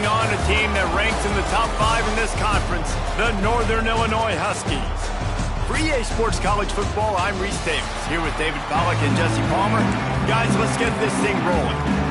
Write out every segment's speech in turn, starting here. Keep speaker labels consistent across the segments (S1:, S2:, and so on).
S1: taking on a team that ranks in the top 5 in this conference, the Northern Illinois Huskies. For EA Sports College Football, I'm Reese Davis, here with David Pollack and Jesse Palmer. Guys, let's get this thing rolling.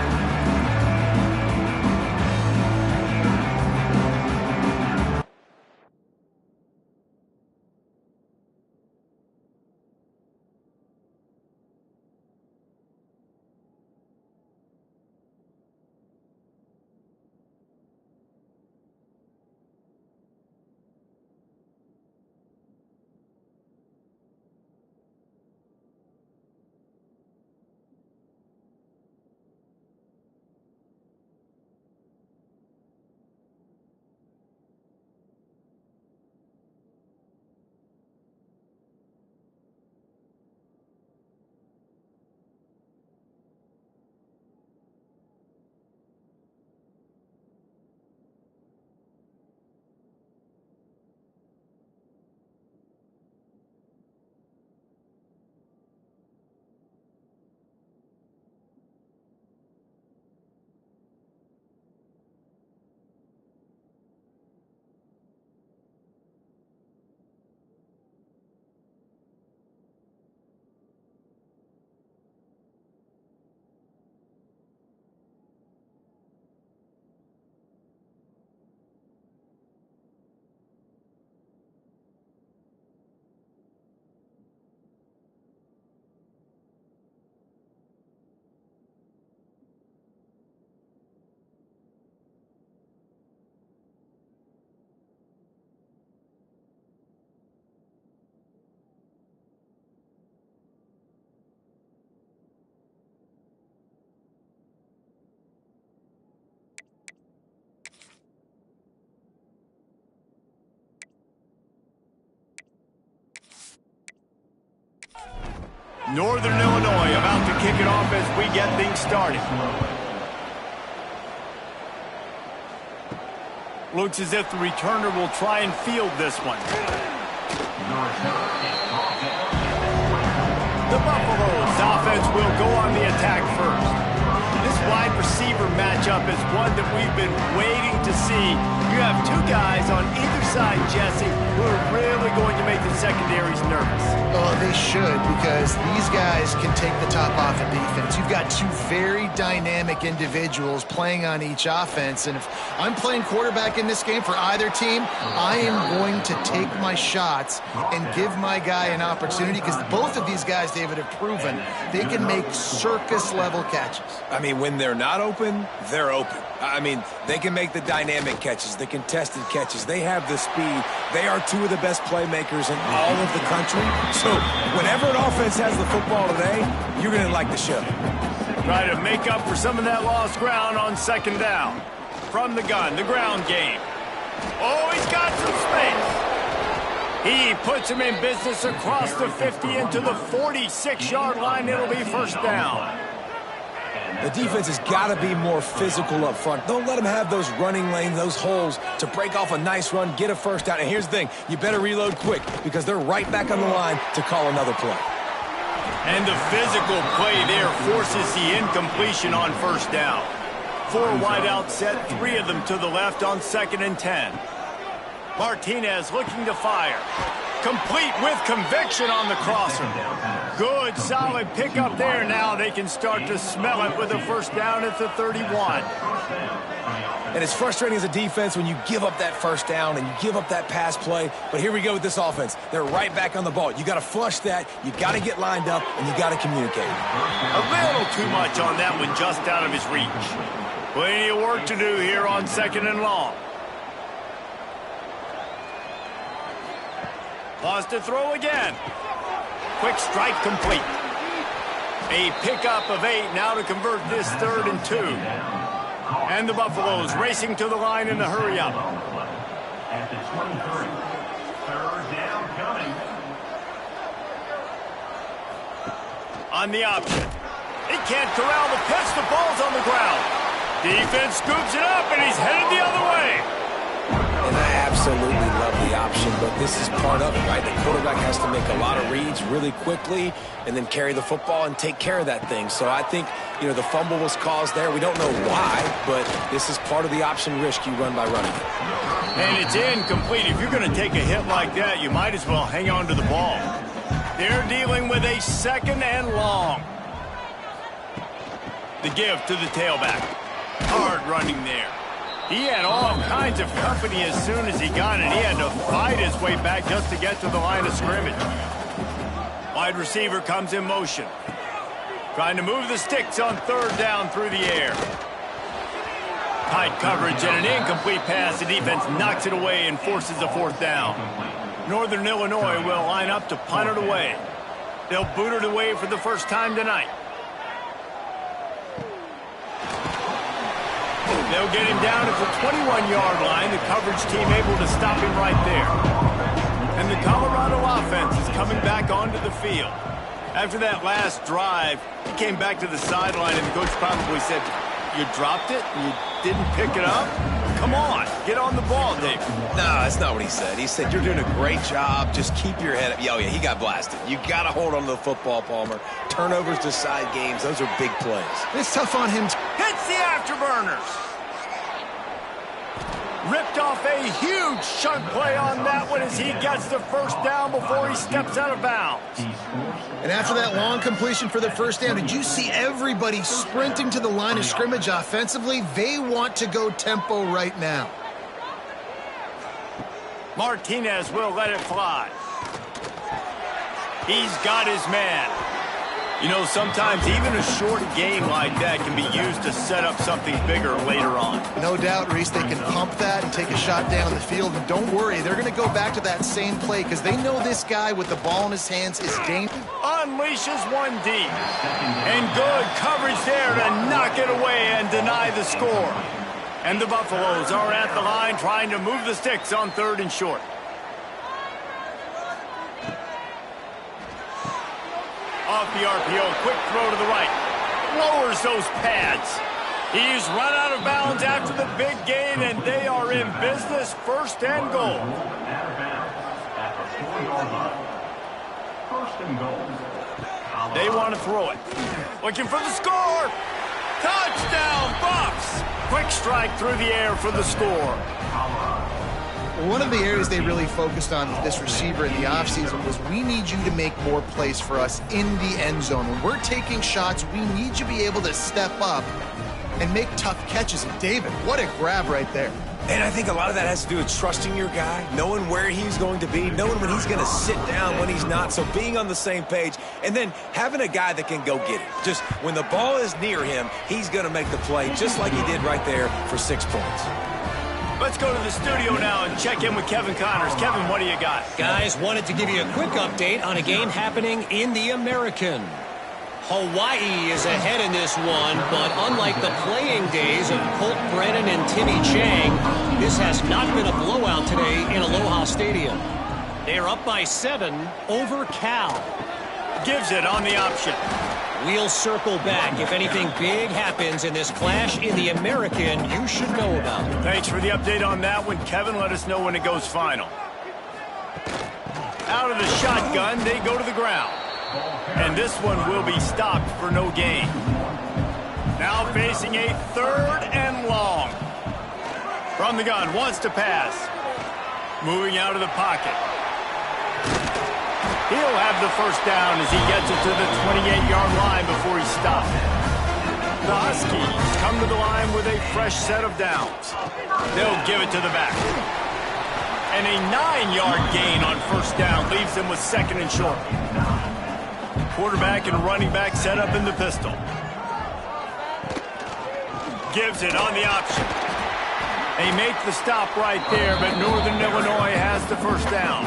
S1: Northern Illinois about to kick it off as we get things started. Looks as if the returner will try and field this one. The Buffaloes offense will go on the attack first. This wide receiver matchup is one that we've been waiting to see. You have two guys on either side, Jesse, who are really going to make the secondaries nervous.
S2: Oh, they should, because these guys can take the top off of defense. You've got two very dynamic individuals playing on each offense, and if I'm playing quarterback in this game for either team, I am going to take my shots and give my guy an opportunity, because both of these guys, David, have proven they can make circus-level catches.
S3: I mean, when they're not open, they're open. I mean, they can make the dynamic catches, the contested catches. They have the speed. They are two of the best playmakers in all of the country. So whenever an offense has the football today, you're going to like the show.
S1: Try to make up for some of that lost ground on second down. From the gun, the ground game. Oh, he's got some space. He puts him in business across the 50 into the 46-yard line. It'll be first down.
S3: The defense has got to be more physical up front. Don't let them have those running lanes, those holes to break off a nice run, get a first down. And here's the thing, you better reload quick because they're right back on the line to call another play.
S1: And the physical play there forces the incompletion on first down. 4 wideouts set, 3 of them to the left on 2nd and 10. Martinez looking to fire. Complete with conviction on the crosser. Good, solid pickup there. Now they can start to smell it with a first down at the 31.
S3: And it's frustrating as a defense when you give up that first down and you give up that pass play. But here we go with this offense. They're right back on the ball. You got to flush that. You got to get lined up, and you got to communicate.
S1: A little too much on that one, just out of his reach. Plenty of work to do here on 2nd and long. Lost to throw again. Quick strike complete. A pickup of 8 now to convert this 3rd and 2. And the Buffaloes racing to the line in the hurry up.
S4: At the 23, 3rd down coming.
S1: On the option. He can't corral the pitch. The ball's on the ground. Defense scoops it up, and he's headed the other way.
S3: And I absolutely love the option option, but this is part of it, right? The quarterback has to make a lot of reads really quickly and then carry the football and take care of that thing. So I think, you know, the fumble was caused there. We don't know why, but this is part of the option risk you run by running it.
S1: And it's incomplete. If you're going to take a hit like that, you might as well hang on to the ball. They're dealing with a 2nd and long. The give to the tailback. Hard running there. He had all kinds of company as soon as he got it. He had to fight his way back just to get to the line of scrimmage. Wide receiver comes in motion. Trying to move the sticks on 3rd down through the air. Tight coverage and an incomplete pass. The defense knocks it away and forces a 4th down. Northern Illinois will line up to punt it away. They'll boot it away for the first time tonight. They'll get him down at the 21-yard line. The coverage team able to stop him right there. And the Colorado offense is coming back onto the field. After that last drive, he came back to the sideline, and the coach probably said, "You dropped it? You didn't pick it up? Come on, get on the ball, David."
S3: No, that's not what he said. He said, "You're doing a great job. Just keep your head up." Oh, yeah, he got blasted. You got to hold on to the football, Palmer. Turnovers decide games. Those are big plays.
S2: It's tough on him.
S1: Hits the afterburners. Ripped off a huge chunk play on that one as he gets the 1st down before he steps out of bounds.
S2: And after that long completion for the 1st down, did you see everybody sprinting to the line of scrimmage offensively? They want to go tempo right now.
S1: Martinez will let it fly. He's got his man. You know, sometimes even a short game like that can be used to set up something bigger later on.
S2: No doubt, Reese, they can pump that and take a shot down the field. And don't worry, they're going to go back to that same play because they know this guy with the ball in his hands is dangerous.
S1: Unleashes one deep. And good coverage there to knock it away and deny the score. And the Buffaloes are at the line trying to move the sticks on 3rd and short. Off the RPO, quick throw to the right. Lowers those pads. He's run out of bounds after the big gain, and they are in business. 1st and goal.
S4: Out of bounds at the 4-yard line. 1st and goal.
S1: They want to throw it. Looking for the score. Touchdown, Buffs. Quick strike through the air for the score.
S2: One of the areas they really focused on with this receiver in the offseason was we need you to make more plays for us in the end zone. When we're taking shots, we need you to be able to step up and make tough catches. And David, what a grab right there.
S3: And I think a lot of that has to do with trusting your guy, knowing where he's going to be, knowing when he's going to sit down, when he's not. So being on the same page, and then having a guy that can go get it. Just when the ball is near him, he's going to make the play, just like he did right there for 6 points.
S1: Let's go to the studio now and check in with Kevin Connors. Kevin, what do you got?
S5: Guys, wanted to give you a quick update on a game happening in the American. Hawaii is ahead in this one, but unlike the playing days of Colt Brennan and Timmy Chang, this has not been a blowout today in Aloha Stadium. They are up by 7 over Cal.
S1: Gives it on the option.
S5: We'll circle back. If anything big happens in this clash in the American, you should know about it.
S1: Thanks for the update on that one, Kevin. Let us know when it goes final. Out of the shotgun, they go to the ground. And this one will be stopped for no gain. Now facing a 3rd and long. From the gun, wants to pass. Moving out of the pocket. He'll have the 1st down as he gets it to the 28-yard line before he stopped. The Huskies come to the line with a fresh set of downs. They'll give it to the back. And a 9-yard gain on 1st down leaves them with 2nd and short. Quarterback and running back set up in the pistol. Gives it on the option. They make the stop right there, but Northern Illinois has the 1st down.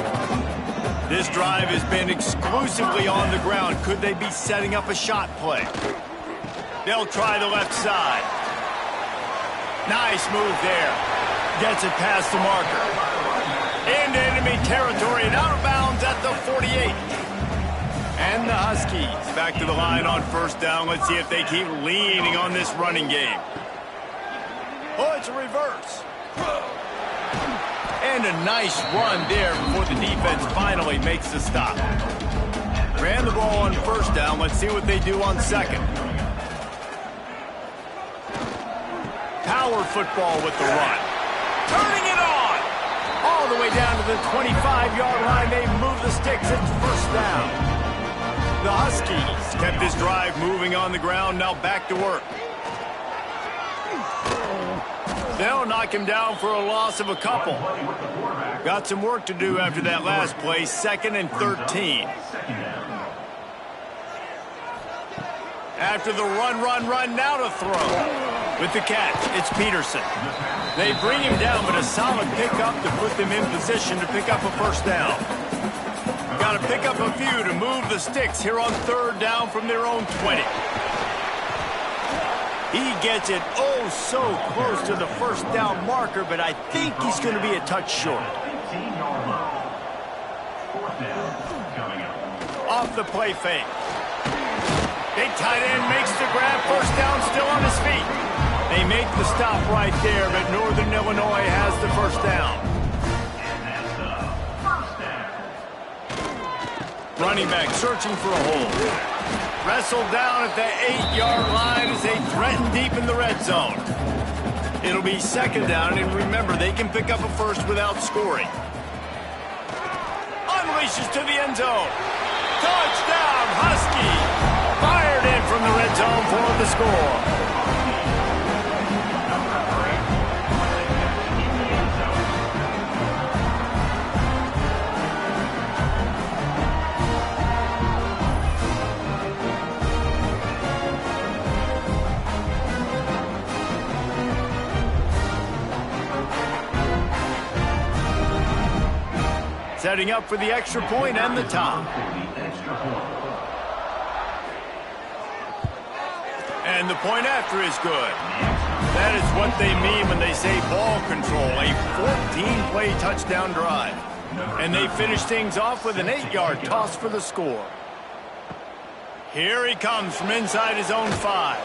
S1: This drive has been exclusively on the ground. Could they be setting up a shot play? They'll try the left side. Nice move there. Gets it past the marker. Into enemy territory and out of bounds at the 48. And the Huskies back to the line on 1st down. Let's see if they keep leaning on this running game. Oh, it's a reverse. And And a nice run there before the defense finally makes the stop. Ran the ball on first down. Let's see what they do on second. Power football with the run. Turning it on. All the way down to the 25-yard line. They move the sticks. It's first down. The Huskies kept this drive moving on the ground. Now back to work. They'll knock him down for a loss of a couple. Got some work to do after that last play. 2nd and 13. After the run, now to throw. With the catch, it's Peterson. They bring him down, but a solid pickup to put them in position to pick up a first down. Got to pick up a few to move the sticks here on 3rd down from their own 20. He gets it oh so close to the first down marker, but I think he's going to be a touch short. Off the play fake. Big tight end makes the grab. First down, still on his feet. They make the stop right there, but Northern Illinois has the first down. Running back searching for a hole. Wrestled down at the 8-yard line as they threaten deep in the red zone. It'll be 2nd down, and remember, they can pick up a first without scoring. Unleashes to the end zone. Touchdown, Husky! Fired in from the red zone for the score. Setting up for the extra point and the top. And the point after is good. That is what they mean when they say ball control. A 14-play touchdown drive. And they finish things off with an 8-yard toss for the score. Here he comes from inside his own 5.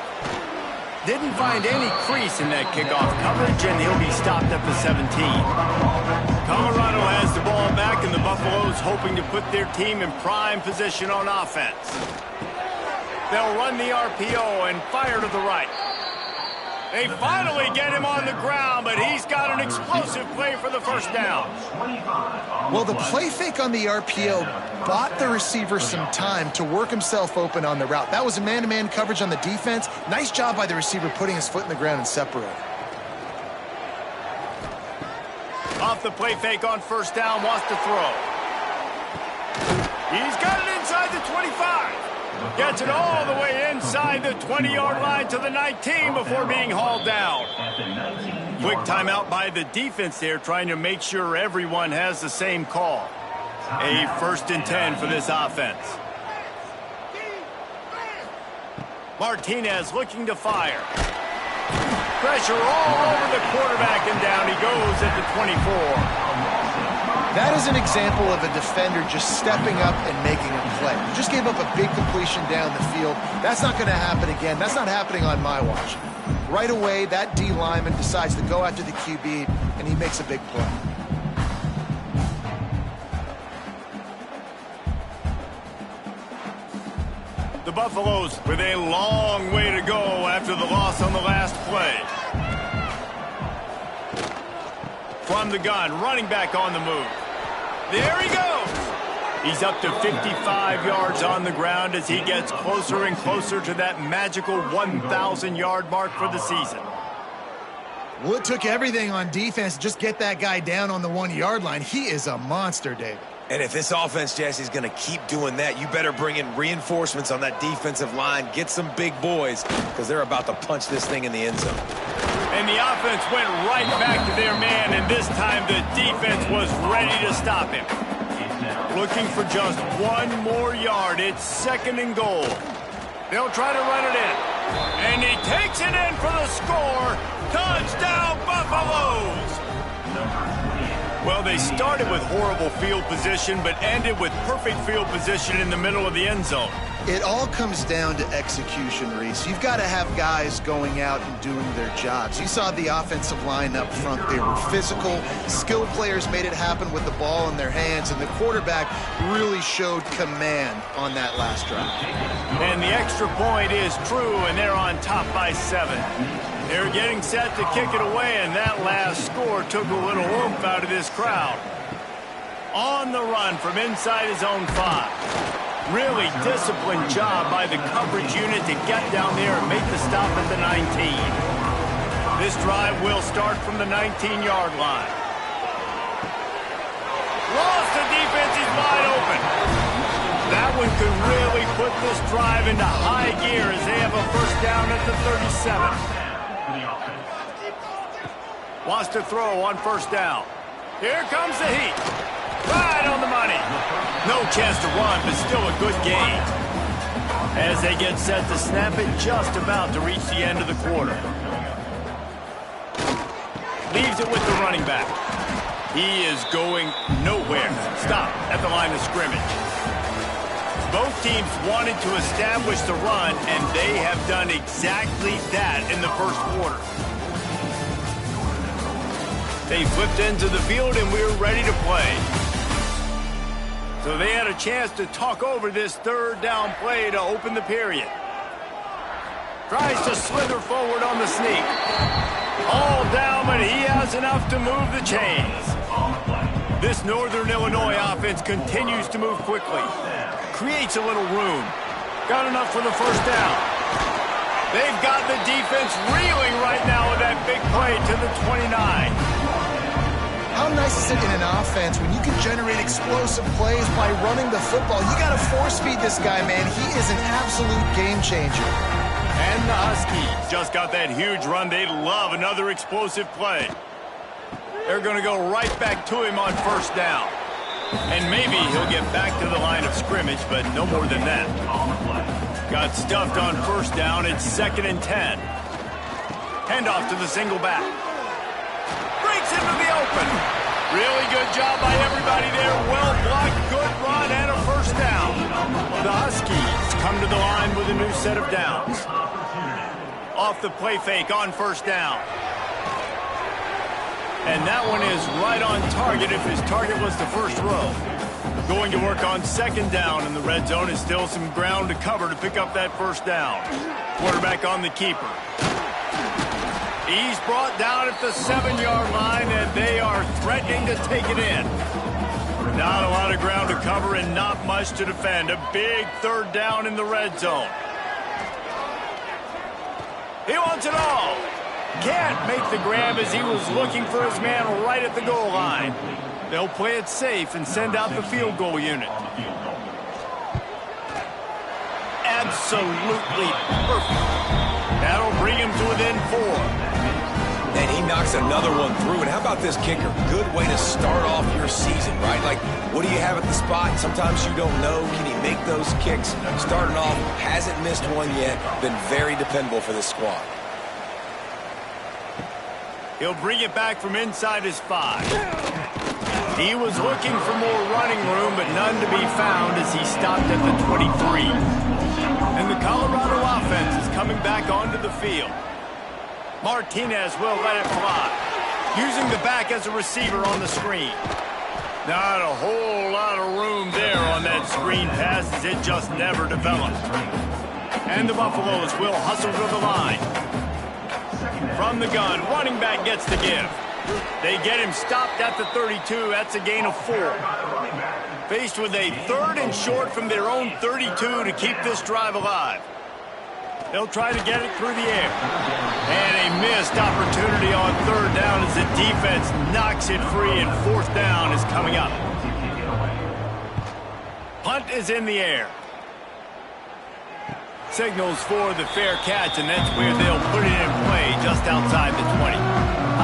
S1: Didn't find any crease in that kickoff coverage, and he'll be stopped at the 17. Colorado has the ball back, and the Buffaloes hoping to put their team in prime position on offense. They'll run the RPO and fire to the right. They finally get him on the ground, but he's got an explosive play for the first down.
S2: Well, the play fake on the RPO bought the receiver some time to work himself open on the route. That was a man-to-man coverage on the defense. Nice job by the receiver putting his foot in the ground and separating.
S1: Off the play fake on first down, wants to throw. He's got it inside the 25. Gets it all the way inside the 20-yard line to the 19 before being hauled down. Quick timeout by the defense there, trying to make sure everyone has the same call. A 1st and 10 for this offense. Martinez looking to fire. Pressure all over the quarterback, and down he goes at the 24.
S2: That is an example of a defender just stepping up and making a play. Just gave up a big completion down the field. That's not going to happen again. That's not happening on my watch. Right away, that D lineman decides to go after the QB, and he makes a big play.
S1: The Buffaloes with a long way to go after the loss on the last play. From the gun, running back on the move. There he goes. He's up to 55 yards on the ground as he gets closer and closer to that magical 1,000-yard mark for the season.
S2: Well, it took everything on defense to just get that guy down on the 1-yard line. He is a monster, David.
S3: And if this offense, Jesse, is going to keep doing that, you better bring in reinforcements on that defensive line. Get some big boys, because they're about to punch this thing in the end zone.
S1: And the offense went right back to their man, and this time the defense was ready to stop him. Looking for just one more yard. It's 2nd and goal. They'll try to run it in. And he takes it in for the score. Touchdown, Buffaloes! Well, they started with horrible field position, but ended with perfect field position in the middle of the end zone.
S2: It all comes down to execution, Reese. You've got to have guys going out and doing their jobs. You saw the offensive line up front. They were physical. Skilled players made it happen with the ball in their hands, and the quarterback really showed command on that last drive.
S1: And the extra point is true, and they're on top by 7. They're getting set to kick it away, and that last score took a little oomph out of this crowd. On the run from inside his own 5. Really disciplined job by the coverage unit to get down there and make the stop at the 19. This drive will start from the 19-yard line. Lost the defense, he's wide open. That one could really put this drive into high gear as they have a first down at the 37. Wants to throw on first down. Here comes the heat. Right on the money. No chance to run, but still a good gain. As they get set to snap it, just about to reach the end of the quarter. Leaves it with the running back. He is going nowhere. Stop at the line of scrimmage. Both teams wanted to establish the run, and they have done exactly that in the first quarter. They flipped into the field, and we're ready to play. So they had a chance to talk over this third down play to open the period. Tries to slither forward on the sneak. All down, but he has enough to move the chains. This Northern Illinois offense continues to move quickly. Creates a little room. Got enough for the first down. They've got the defense reeling right now with that big play to the 29.
S2: How nice is it in an offense when you can generate explosive plays by running the football? You got to force feed this guy, man. He is an absolute game changer.
S1: And the Huskies just got that huge run. They'd love another explosive play. They're going to go right back to him on first down. And maybe he'll get back to the line of scrimmage, but no more than that. Got stuffed on first down. It's 2nd and 10. Handoff to the single back. Breaks into the open. Really good job by everybody there. Well blocked, good run, and a first down. The Huskies come to the line with a new set of downs. Off the play fake on first down. And that one is right on target if his target was the first row. Going to work on 2nd down, and the red zone is still some ground to cover to pick up that first down. Quarterback on the keeper. He's brought down at the 7-yard line, and they are threatening to take it in. Not a lot of ground to cover and not much to defend. A big third down in the red zone. He wants it all. Can't make the grab as he was looking for his man right at the goal line. They'll play it safe and send out the field goal unit. Absolutely perfect. That'll bring him to within 4.
S3: And he knocks another one through. And how about this kicker? Good way to start off your season, right? Like, what do you have at the spot? Sometimes you don't know. Can he make those kicks? Starting off, hasn't missed one yet. Been very dependable for this squad.
S1: He'll bring it back from inside his 5. He was looking for more running room, but none to be found as he stopped at the 23. And the Colorado offense is coming back onto the field. Martinez will let it fly, using the back as a receiver on the screen. Not a whole lot of room there on that screen pass as it just never developed. And the Buffaloes will hustle to the line. From the gun, running back gets the give. They get him stopped at the 32. That's a gain of 4. Faced with a 3rd and short from their own 32 to keep this drive alive. They'll try to get it through the air. And a missed opportunity on 3rd down as the defense knocks it free, and 4th down is coming up. Punt is in the air. Signals for the fair catch, and that's where they'll put it in play just outside the 20.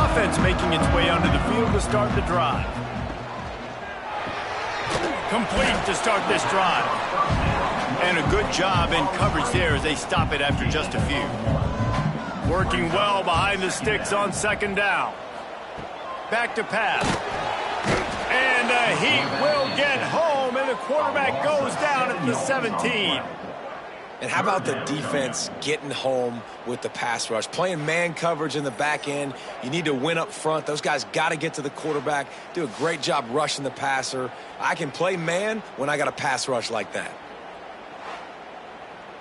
S1: Offense making its way onto the field to start the drive. Complete to start this drive. And a good job in coverage there as they stop it after just a few. Working well behind the sticks on 2nd down. Back to pass. And the Heat will get home, and the quarterback goes down at the 17.
S3: And how about the defense getting home with the pass rush? Playing man coverage in the back end. You need to win up front. Those guys got to get to the quarterback, do a great job rushing the passer. I can play man when I got a pass rush like that.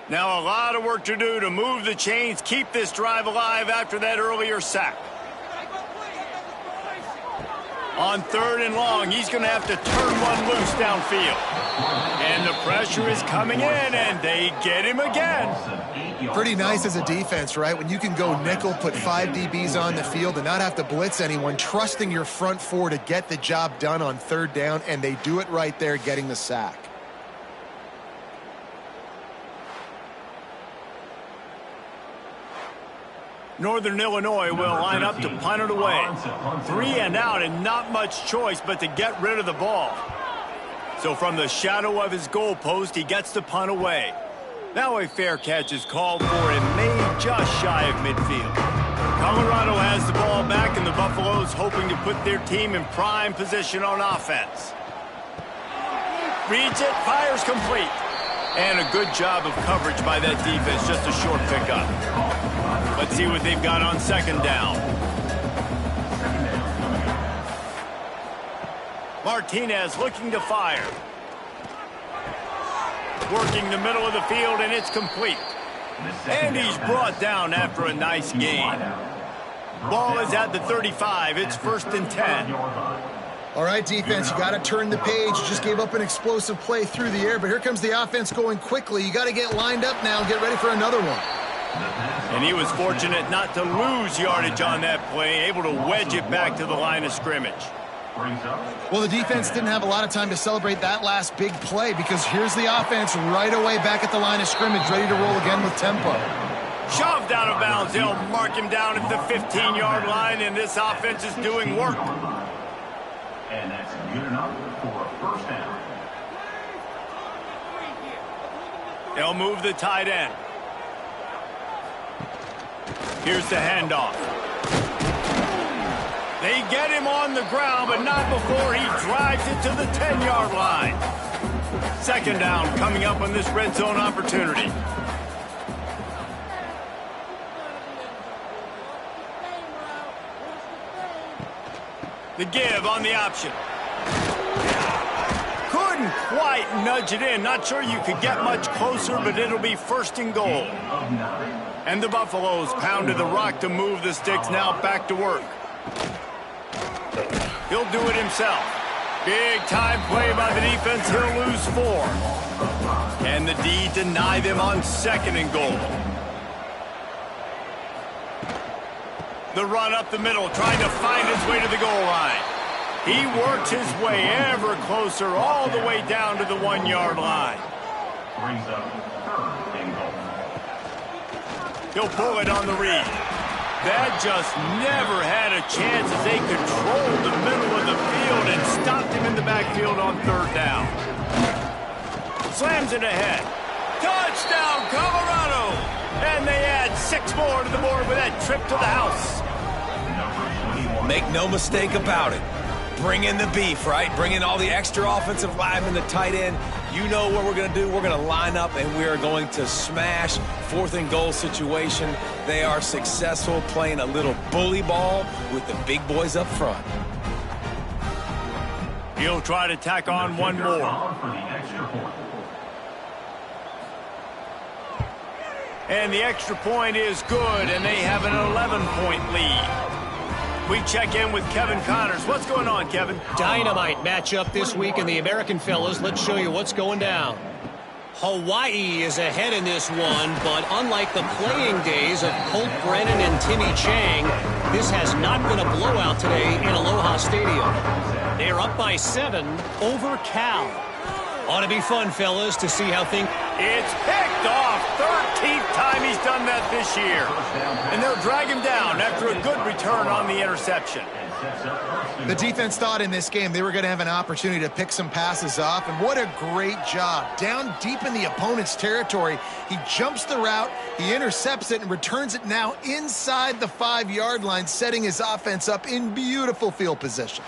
S1: Now a lot of work to do to move the chains, keep this drive alive after that earlier sack. On 3rd and long, he's going to have to turn one loose downfield. And the pressure is coming in, and they get him again.
S2: Pretty nice as a defense, right? When you can go nickel, put 5 DBs on the field and not have to blitz anyone, trusting your front 4 to get the job done on 3rd down, and they do it right there, getting the sack.
S1: Northern Illinois will line up to punt it away. 3 and out, and not much choice but to get rid of the ball. So from the shadow of his goalpost, he gets the punt away. Now a fair catch is called for and made just shy of midfield. Colorado has the ball back, and the Buffaloes hoping to put their team in prime position on offense. Reads it, fires complete. And a good job of coverage by that defense, just a short pickup. Let's see what they've got on 2nd down. Martinez looking to fire. Working the middle of the field, and it's complete. And he's brought down after a nice gain. Ball is at the 35. It's 1st and 10.
S2: All right, defense, you got to turn the page. You just gave up an explosive play through the air, but here comes the offense going quickly. You got to get lined up now and get ready for another one.
S1: And he was fortunate not to lose yardage on that play, able to wedge it back to the line of scrimmage.
S2: Well, the defense didn't have a lot of time to celebrate that last big play because here's the offense right away back at the line of scrimmage, ready to roll again with tempo. Shoved
S1: out of bounds. They'll mark him down at the 15-yard line, and this offense is doing work.
S4: And that's good enough for a 1st down.
S1: They'll move the tight end. Here's the handoff. They get him on the ground, but not before he drives it to the 10-yard line. 2nd down coming up on this red zone opportunity. The give on the option. Couldn't quite nudge it in. Not sure you could get much closer, but it'll be 1st and goal. And the Buffaloes pounded the rock to move the sticks. Now back to work. He'll do it himself. Big time play by the defense. He'll lose 4. Can the D deny them on 2nd and goal? The run up the middle, trying to find his way to the goal line. He works his way ever closer, all the way down to the 1-yard line.
S4: Brings up 3rd and goal.
S1: He'll pull it on the read. That just never had a chance as they controlled the middle of the field and stopped him in the backfield on 3rd down. Slams it ahead. Touchdown, Colorado! And they add 6 more to the board with that trip to the house.
S3: Make no mistake about it. Bring in the beef, right? Bring in all the extra offensive linemen, the tight end. You know what we're going to do. We're going to line up, and we are going to smash 4th and goal situation. They are successful playing a little bully ball with the big boys up front.
S1: He'll try to tack on one more. And the extra point is good, and they have an 11-point lead. We check in with Kevin Connors. What's going on, Kevin?
S5: Dynamite matchup this week in the American, fellas. Let's show you what's going down. Hawaii is ahead in this one, but unlike the playing days of Colt Brennan and Timmy Chang, this has not been a blowout today in Aloha Stadium. They are up by 7 over Cal. Ought to be fun, fellas, to see how things...
S1: It's picked off. 13th time he's done that this year. And they'll drag him down after a good return on the interception.
S2: The defense thought in this game they were going to have an opportunity to pick some passes off, and what a great job. Down deep in the opponent's territory, he jumps the route, he intercepts it, and returns it now inside the 5-yard line, setting his offense up in beautiful field position.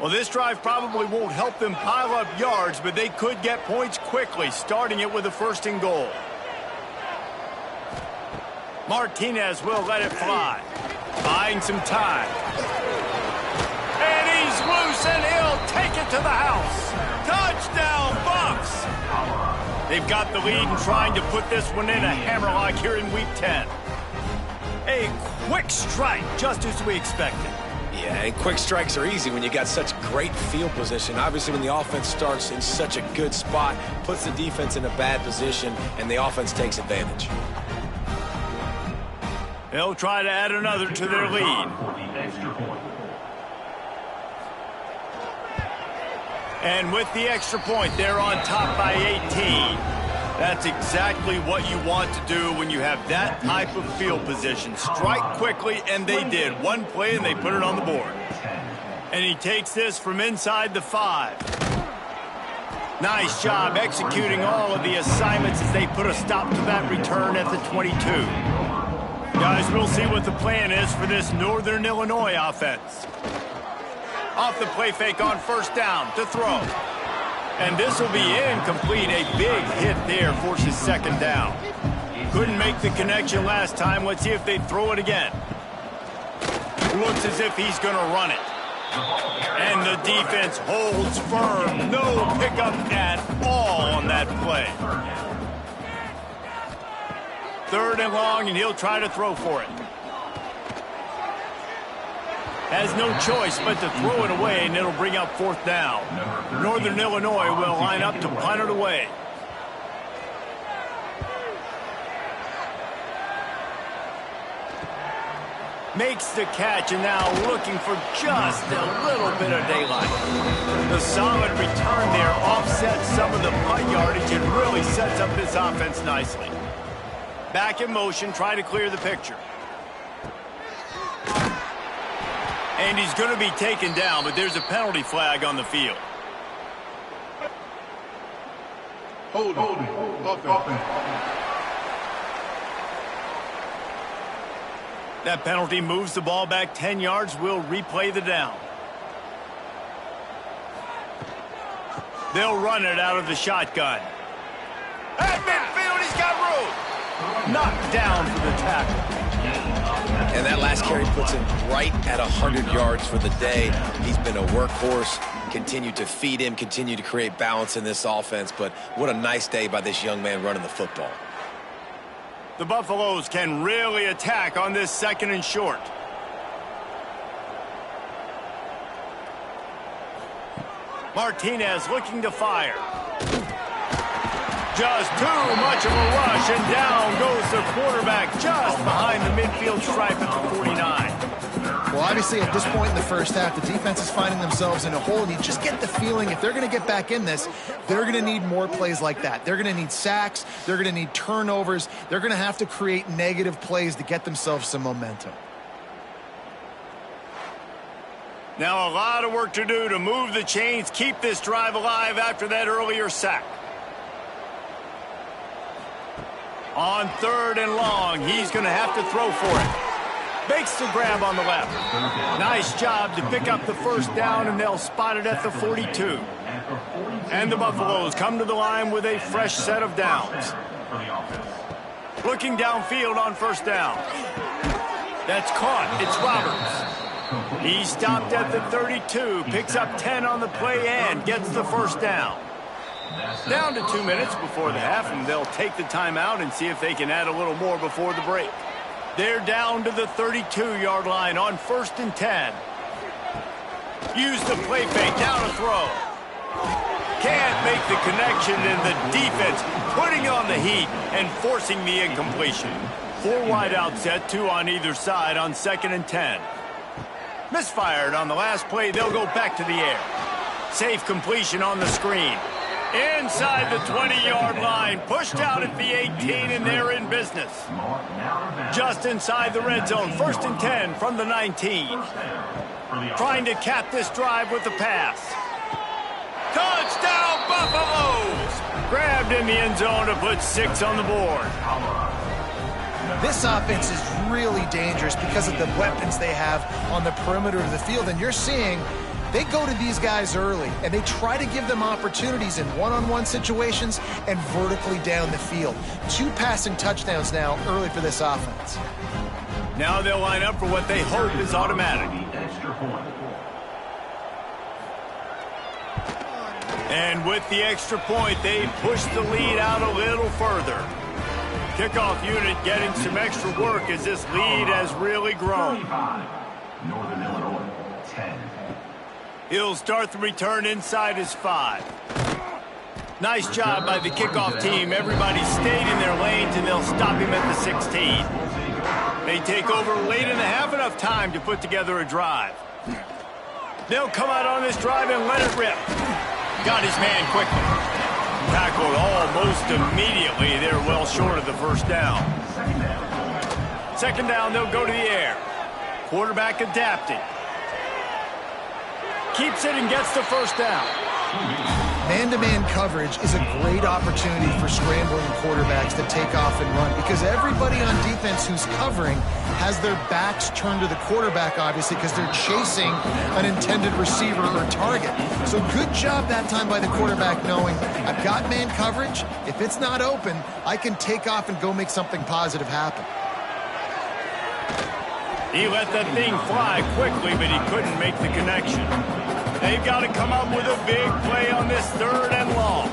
S1: Well, this drive probably won't help them pile up yards, but they could get points quickly, starting it with a 1st and goal. Martinez will let it fly, buying some time. And he's loose, and he'll take it to the house. Touchdown, Bucs! They've got the lead and trying to put this one in a hammerlock here in Week 10. A quick strike, just as we expected.
S3: Yeah, and quick strikes are easy when you got such great field position. Obviously, when the offense starts in such a good spot, puts the defense in a bad position, and the offense takes advantage.
S1: They'll try to add another to their lead. And with the extra point, they're on top by 18. That's exactly what you want to do when you have that type of field position. Strike quickly, and they did. One play, and they put it on the board. And he takes this from inside the 5. Nice job executing all of the assignments as they put a stop to that return at the 22. Guys, we'll see what the plan is for this Northern Illinois offense. Off the play fake on 1st down to throw. And this will be incomplete. A big hit there forces 2nd down. Couldn't make the connection last time. Let's see if they throw it again. Looks as if he's going to run it. And the defense holds firm. No pickup at all on that play. 3rd and long, and he'll try to throw for it. Has no choice but to throw it away, and it'll bring up 4th down. Northern Illinois will line up to punt it away. Makes the catch, and now looking for just a little bit of daylight. The solid return there offsets some of the punt yardage and really sets up this offense nicely. Back in motion, try to clear the picture. And he's going to be taken down, but there's a penalty flag on the field.
S6: Hold offense.
S1: That penalty moves the ball back 10 yards. We'll replay the down. They'll run it out of the shotgun. At midfield, he's got room. Knocked down for the tackle.
S3: And that last carry puts him right at 100 yards for the day. He's been a workhorse, continue to feed him, continue to create balance in this offense. But what a nice day by this young man running the football.
S1: The Buffaloes can really attack on this 2nd and short. Martinez looking to fire. Just too much of a rush, and down goes the quarterback just behind the midfield stripe at the 49.
S2: Well, obviously, at this point in the first half, the defense is finding themselves in a hole, and you just get the feeling if they're going to get back in this, they're going to need more plays like that. They're going to need sacks. They're going to need turnovers. They're going to have to create negative plays to get themselves some momentum.
S1: Now a lot of work to do to move the chains, keep this drive alive after that earlier sack. On 3rd and long, he's going to have to throw for it. Makes the grab on the left. Nice job to pick up the 1st down, and they'll spot it at the 42. And the Buffaloes come to the line with a fresh set of downs. Looking downfield on 1st down. That's caught. It's Roberts. He stopped at the 32, picks up 10 on the play, and gets the 1st down. Down to 2 minutes before the half, and they'll take the timeout and see if they can add a little more before the break. They're down to the 32-yard line on 1st and 10. Use the play fake, now to throw. Can't make the connection, and the defense putting on the heat and forcing the incompletion. 4 wide out set, 2 on either side on 2nd and 10. Misfired on the last play, they'll go back to the air. Safe completion on the screen. Inside the 20-yard line, pushed out at the 18, and they're in business. Just inside the red zone, 1st and 10 from the 19. Trying to cap this drive with the pass. Touchdown, Buffaloes! Grabbed in the end zone to put 6 on the board.
S2: This offense is really dangerous because of the weapons they have on the perimeter of the field, and you're seeing They go to these guys early, and they try to give them opportunities in one-on-one situations and vertically down the field. 2 passing touchdowns now early for this offense.
S1: Now they'll line up for what they hope is automatic.
S4: Extra point.
S1: And with the extra point, they push the lead out a little further. Kickoff unit getting some extra work as this lead has really grown.
S4: 35. Northern Illinois, 10.
S1: He'll start the return inside his 5. Nice job by the kickoff team. Everybody stayed in their lanes, and they'll stop him at the 16. They take over late in the half, enough time to put together a drive. They'll come out on this drive and let it rip. Got his man quickly. Tackled almost immediately. They're well short of the first down. Second down, they'll go to the air. Quarterback adapting. Keeps it and gets the first down.
S2: Man-to-man coverage is a great opportunity for scrambling quarterbacks to take off and run because everybody on defense who's covering has their backs turned to the quarterback, obviously, because they're chasing an intended receiver or target. So good job that time by the quarterback knowing I've got man coverage. If it's not open, I can take off and go make something positive happen.
S1: He let that thing fly quickly, but he couldn't make the connection. They've got to come up with a big play on this 3rd and long.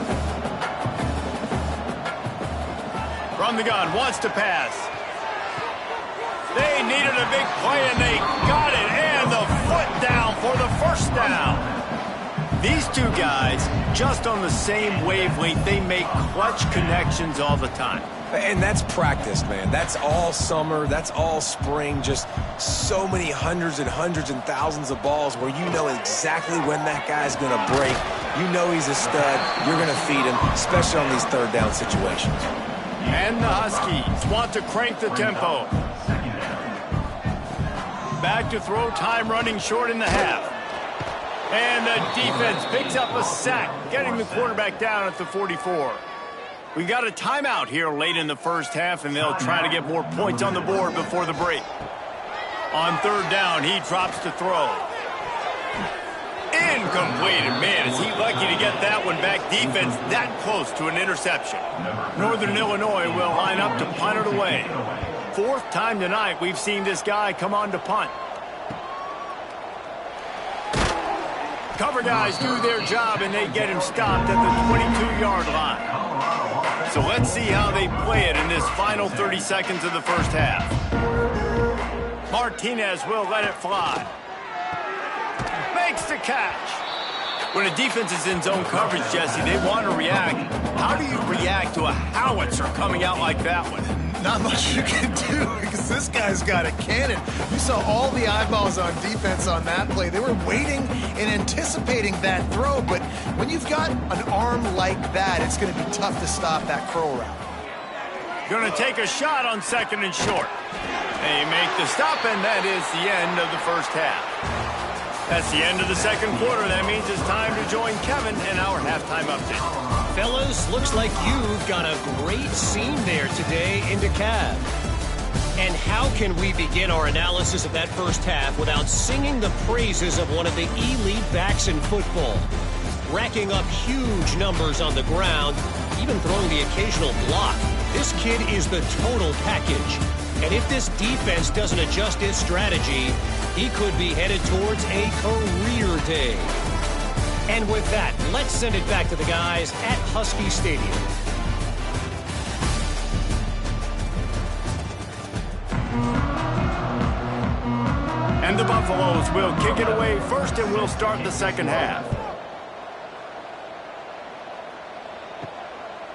S1: From the gun, wants to pass. They needed a big play, and they got it, and the foot down for the first down. These two guys, just on the same wavelength, they make clutch connections all the time.
S3: And that's practice, man. That's all summer. That's all spring. Just so many hundreds and thousands of balls where you know exactly when that guy's going to break. You know he's a stud. You're going to feed him, especially on these 3rd down situations.
S1: And the Huskies want to crank the tempo. Back to throw, time running short in the half. And the defense picks up a sack, getting the quarterback down at the 44. We got a timeout here late in the first half, and they'll try to get more points on the board before the break. On 3rd down, he drops to throw. Incomplete, and man, is he lucky to get that one back. Defense that close to an interception. Northern Illinois will line up to punt it away. 4th time tonight we've seen this guy come on to punt. Cover guys do their job, and they get him stopped at the 22-yard line. So let's see how they play it in this final 30 seconds of the first half. Martinez will let it fly. Makes the catch. When a defense is in zone coverage, Jesse, they want to react. How do you react to a howitzer coming out like that one?
S2: Not much you can do because this guy's got a cannon. You saw all the eyeballs on defense on that play. They were waiting and anticipating that throw, but when you've got an arm like that, it's going to be tough to stop that curl route.
S1: Going to take a shot on 2nd and short. They make the stop, and that is the end of the first half. That's the end of the 2nd quarter. That means it's time to join Kevin in our halftime update.
S5: Fellas, looks like you've got a great scene there today in DeKalb. And how can we begin our analysis of that first half without singing the praises of one of the elite backs in football? Racking up huge numbers on the ground, even throwing the occasional block. This kid is the total package. And if this defense doesn't adjust its strategy, he could be headed towards a career day. And with that, let's send it back to the guys at Husky Stadium.
S1: And the Buffaloes will kick it away first, and we'll start the second half.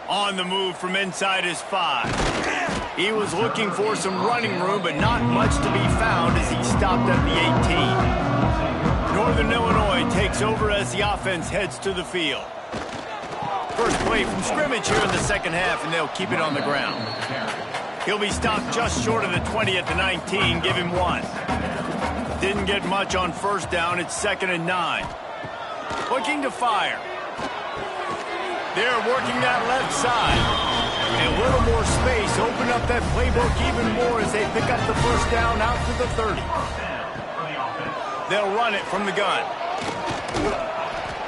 S1: On the move from inside his 5. He was looking for some running room, but not much to be found as he stopped at the 18. Northern Illinois takes over as the offense heads to the field. First play from scrimmage here in the second half, and they'll keep it on the ground. He'll be stopped just short of the 20 at the 19. Give him 1. Didn't get much on first down. It's 2nd and 9. Looking to fire. They're working that left side. A little more space. Open up that playbook even more as they pick up the first down out to the 30. They'll run it from the gun.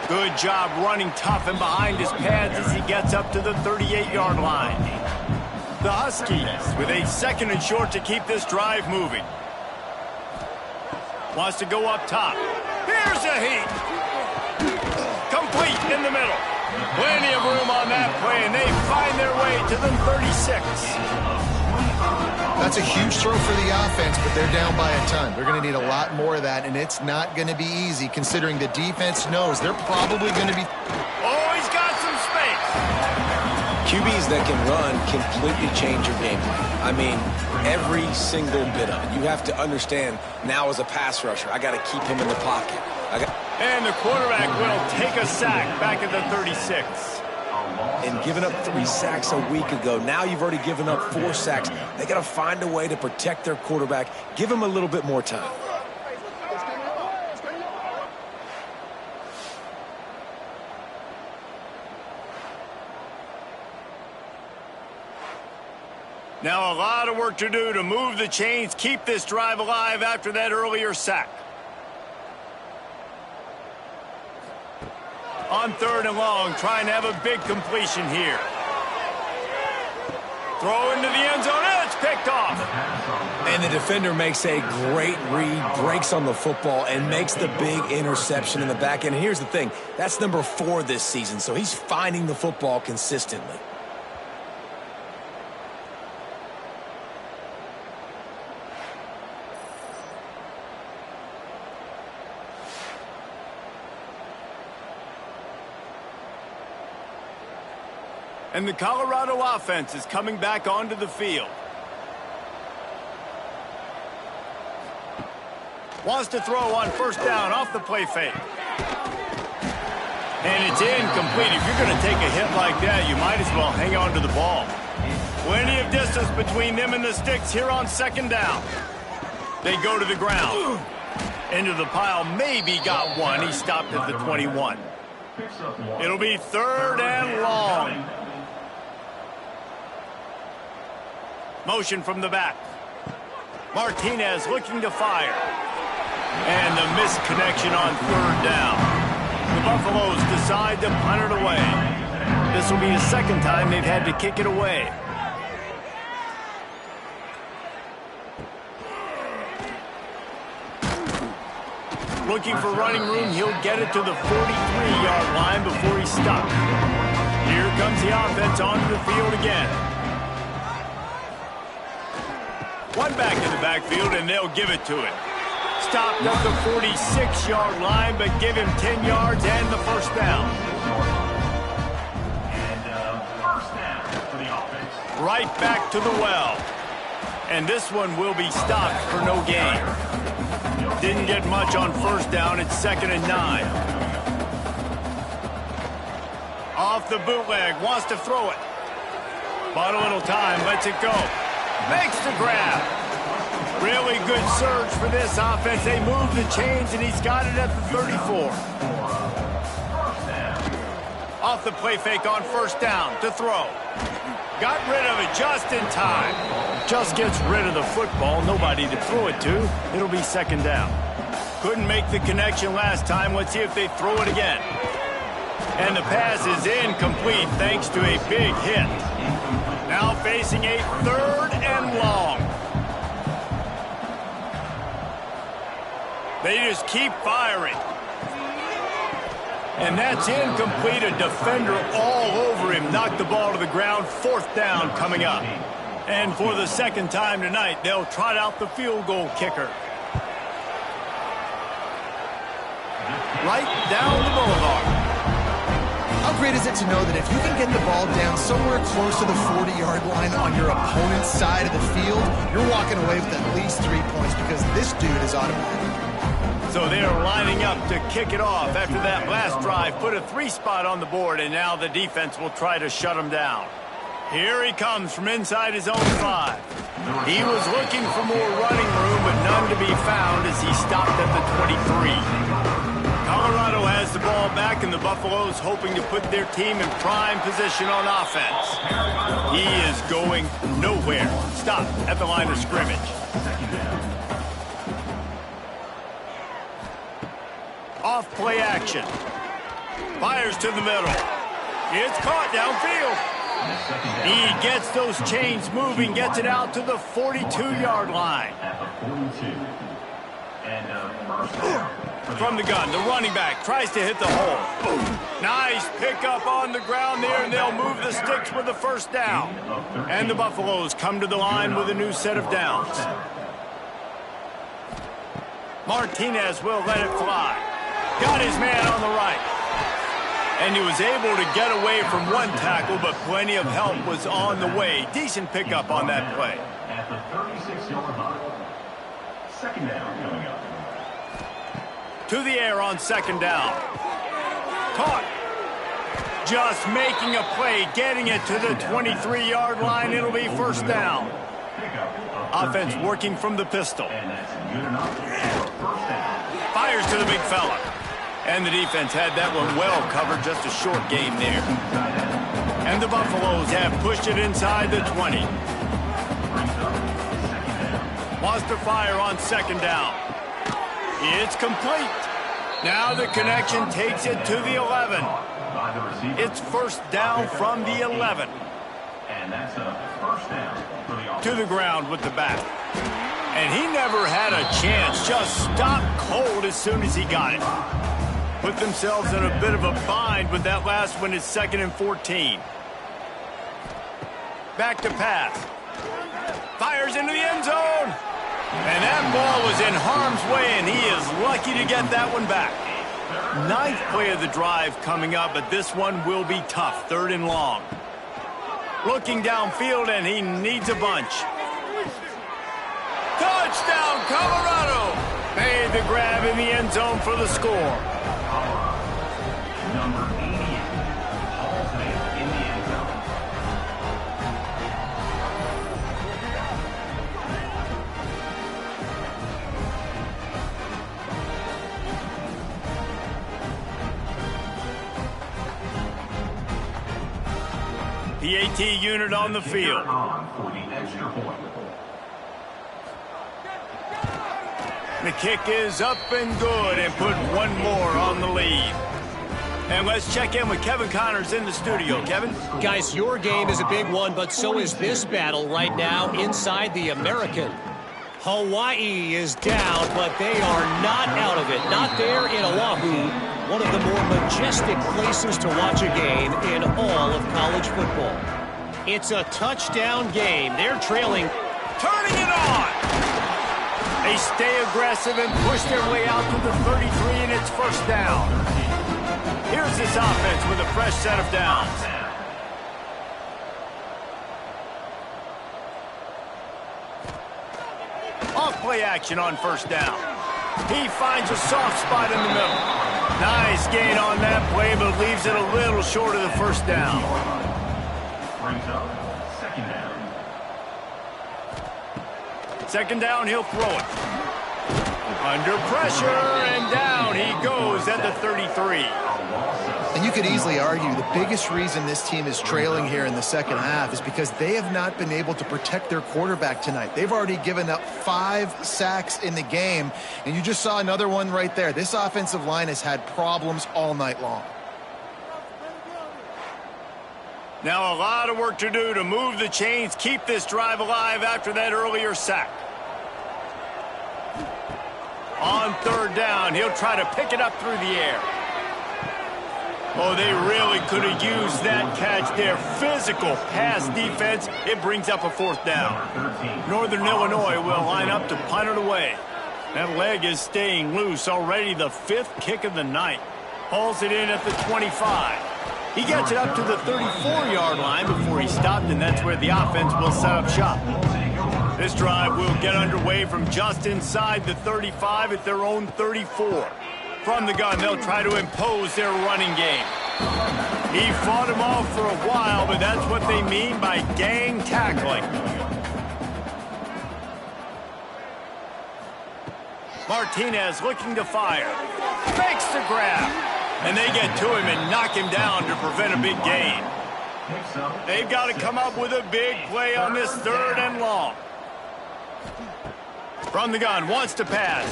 S1: Good job running tough and behind his pads as he gets up to the 38-yard line. The Huskies with a 2nd and short to keep this drive moving. Wants to go up top. Here's a heat. Complete in the middle. Plenty of room on that play, and they find their way to the 36.
S2: That's a huge throw for the offense, but they're down by a ton. They're going to need a lot more of that, and it's not going to be easy considering the defense knows they're probably going to be...
S1: Oh, he's got some space.
S3: QBs that can run completely change your game plan. I mean, every single bit of it. You have to understand now as a pass rusher, I got to keep him in the pocket.
S1: And the quarterback will take a sack back at the 36.
S3: And giving up 3 sacks a week ago, now you've already given up 4 sacks. They got to find a way to protect their quarterback. Give him a little bit more time.
S1: Now a lot of work to do to move the chains, keep this drive alive after that earlier sack. On 3rd and long, trying to have a big completion here. Throw into the end zone, and it's picked off.
S3: And the defender makes a great read, breaks on the football, and makes the big interception in the back end. And here's the thing, that's number 4 this season, so he's finding the football consistently.
S1: And the Colorado offense is coming back onto the field. Wants to throw on 1st down off the play fake. And it's incomplete. If you're going to take a hit like that, you might as well hang on to the ball. Plenty of distance between them and the sticks here on 2nd down. They go to the ground. Into the pile, maybe got one. He stopped at the 21. It'll be 3rd and long. Motion from the back. Martinez looking to fire. And the missed connection on 3rd down. The Buffaloes decide to punt it away. This will be the 2nd time they've had to kick it away. Looking for running room, he'll get it to the 43-yard line before he's stopped. Here comes the offense onto the field again. One back in the backfield, and they'll give it to him. Stopped at the 46-yard line, but give him 10 yards and the 1st down.
S4: And 1st down for the offense.
S1: Right back to the well. And this one will be stopped for no gain. Didn't get much on 1st down. It's 2nd and 9. Off the bootleg, wants to throw it. Bought a little time, lets it go. Makes the grab. Really good surge for this offense. They move the chains, and he's got it at the 34. Off the play fake on 1st down to throw. Got rid of it just in time. Just gets rid of the football. Nobody to throw it to. It'll be 2nd down. Couldn't make the connection last time. Let's see if they throw it again. And the pass is incomplete thanks to a big hit. Now facing a 3rd and long. They just keep firing. And that's incomplete. A defender all over him. Knocked the ball to the ground. 4th down coming up. And for the 2nd time tonight, they'll trot out the field goal kicker. Right down the boulevard.
S2: How great is it to know that if you can get the ball down somewhere close to the 40-yard line on your opponent's side of the field, you're walking away with at least 3 points because this dude is automatic.
S1: So they're lining up to kick it off after that last drive. Put a 3 spot on the board, and now the defense will try to shut him down. Here he comes from inside his own 5. He was looking for more running room, but none to be found as he stopped at the 23. Colorado has the ball back, and the Buffaloes hoping to put their team in prime position on offense. He is going nowhere. Stop at the line of scrimmage. Off play action. Fires to the middle. It's caught downfield. He gets those chains moving, gets it out to the 42-yard line. From the gun, the running back tries to hit the hole. Nice pickup on the ground there, and they'll move the sticks with the first down. And the Buffaloes come to the line with a new set of downs. Martinez will let it fly. Got his man on the right. And he was able to get away from one tackle, but plenty of help was on the way. Decent pickup on that play.
S4: At the 36-yard line. Second down coming up.
S1: To the air on second down. Caught. Just making a play, getting it to the 23-yard line. It'll be first down. Offense working from the pistol.
S4: And that's good enough for first down.
S1: Fires to the big fella. And the defense had that one well covered, just a short game there. And the Buffaloes have pushed it inside the 20. Wants to fire on second down. It's complete. Now the connection takes it to the 11. It's first down from the 11.
S4: And that's a first down for the offense.
S1: To the ground with the back. And he never had a chance. Just stopped cold as soon as he got it. Put themselves in a bit of a bind with that last one. Is 2nd and 14. Back to pass. Fires into the end zone. And that ball was in harm's way, and he is lucky to get that one back. 9th play of the drive coming up, but this one will be tough. 3rd and long. Looking downfield, and he needs a bunch. Touchdown, Colorado! Made the grab in the end zone for the score.
S4: Number 88, hauls it in the end zone.
S1: PAT unit on the field.
S4: On for the extra point.
S1: The kick is up and good, and put one more on the lead. And let's check in with Kevin Connors in the studio. Kevin?
S5: Guys, your game is a big one, but so is this battle right now inside the American. Hawaii is down, but they are not out of it. Not there in Oahu, one of the more majestic places to watch a game in all of college football. It's a touchdown game. They're trailing.
S1: Turning it on! They stay aggressive and push their way out to the 33, and it's first down. Here's this offense with a fresh set of downs. Off-play action on first down. He finds a soft spot in the middle. Nice gain on that play, but leaves it a little short of the first down.
S4: Brings up second down.
S1: Second down, he'll throw it. Under pressure, and down he goes at the 33.
S2: And you could easily argue the biggest reason this team is trailing here in the second half is because they have not been able to protect their quarterback tonight. They've already given up 5 sacks in the game, and you just saw another one right there. This offensive line has had problems all night long.
S1: Now a lot of work to do to move the chains, keep this drive alive after that earlier sack. On third down, he'll try to pick it up through the air. Oh, they really could have used that catch there. Physical pass defense. It brings up a fourth down. Northern Illinois will line up to punt it away. That leg is staying loose. Already the 5th kick of the night. Hauls it in at the 25. He gets it up to the 34-yard line before he stopped, and that's where the offense will set up shop. This drive will get underway from just inside the 35 at their own 34. From the gun, they'll try to impose their running game. He fought him off for a while, but that's what they mean by gang tackling. Martinez looking to fire. Fakes the grab. And they get to him and knock him down to prevent a big gain. They've got to come up with a big play on this 3rd and long. From the gun, wants to pass.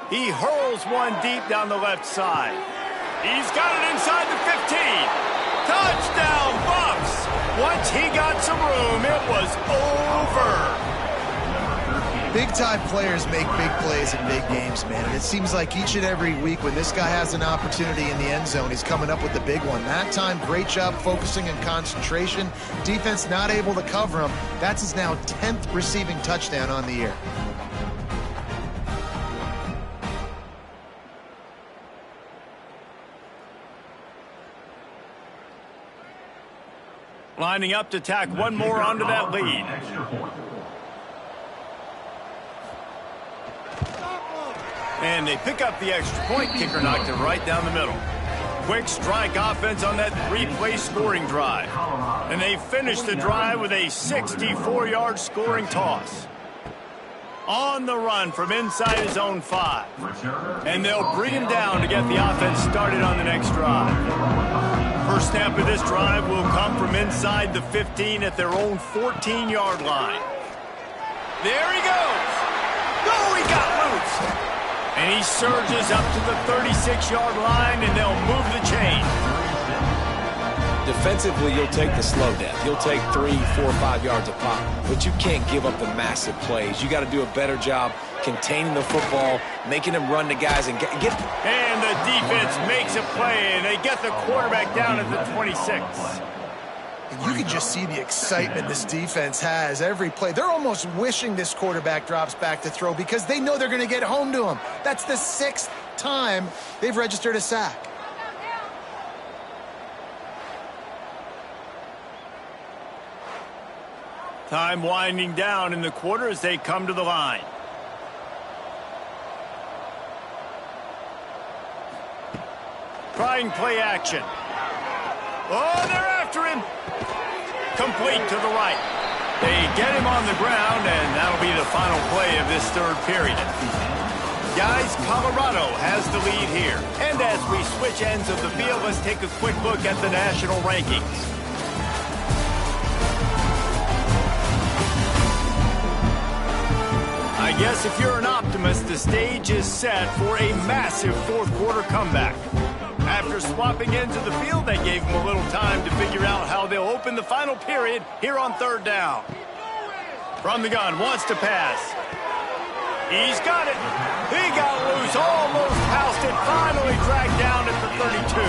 S1: He hurls one deep down the left side. He's got it inside the 15. Touchdown, Buffs! Once he got some room, it was over.
S2: Big-time players make big plays in big games, man. And it seems like each and every week when this guy has an opportunity in the end zone, he's coming up with the big one. That time, great job focusing and concentration. Defense not able to cover him. That's his now 10th receiving touchdown on the year.
S1: Lining up to tack one more onto that lead. And they pick up the extra point. Kicker knocked it right down the middle. Quick strike offense on that three-play scoring drive. And they finish the drive with a 64-yard scoring toss. On the run from inside his own 5. And they'll bring him down to get the offense started on the next drive. First snap of this drive will come from inside the 15 at their own 14-yard line. There he goes. Oh, he got loose. And he surges up to the 36-yard line, and they'll move the chain.
S3: Defensively, you'll take the slow down. You'll take 3, 4, 5 yards a pop, but you can't give up the massive plays. You got to do a better job containing the football, making them run to guys and get.
S1: And the defense makes a play, and they get the quarterback down at the 26.
S2: And you can just see the excitement this defense has every play. They're almost wishing this quarterback drops back to throw because they know they're going to get home to him. That's the 6th time they've registered a sack.
S1: Time winding down in the quarter as they come to the line. Trying play action. Oh, they're after him. Complete to the right. They get him on the ground, and that'll be the final play of this third period. Guys, Colorado has the lead here. And as we switch ends of the field, let's take a quick look at the national rankings. I guess if you're an optimist, the stage is set for a massive fourth quarter comeback. After swapping ends of the field, they gave him a little time to figure out how they'll open the final period here on third down. From the gun, wants to pass. He's got it. He got loose, almost housed it, finally dragged down at the 32.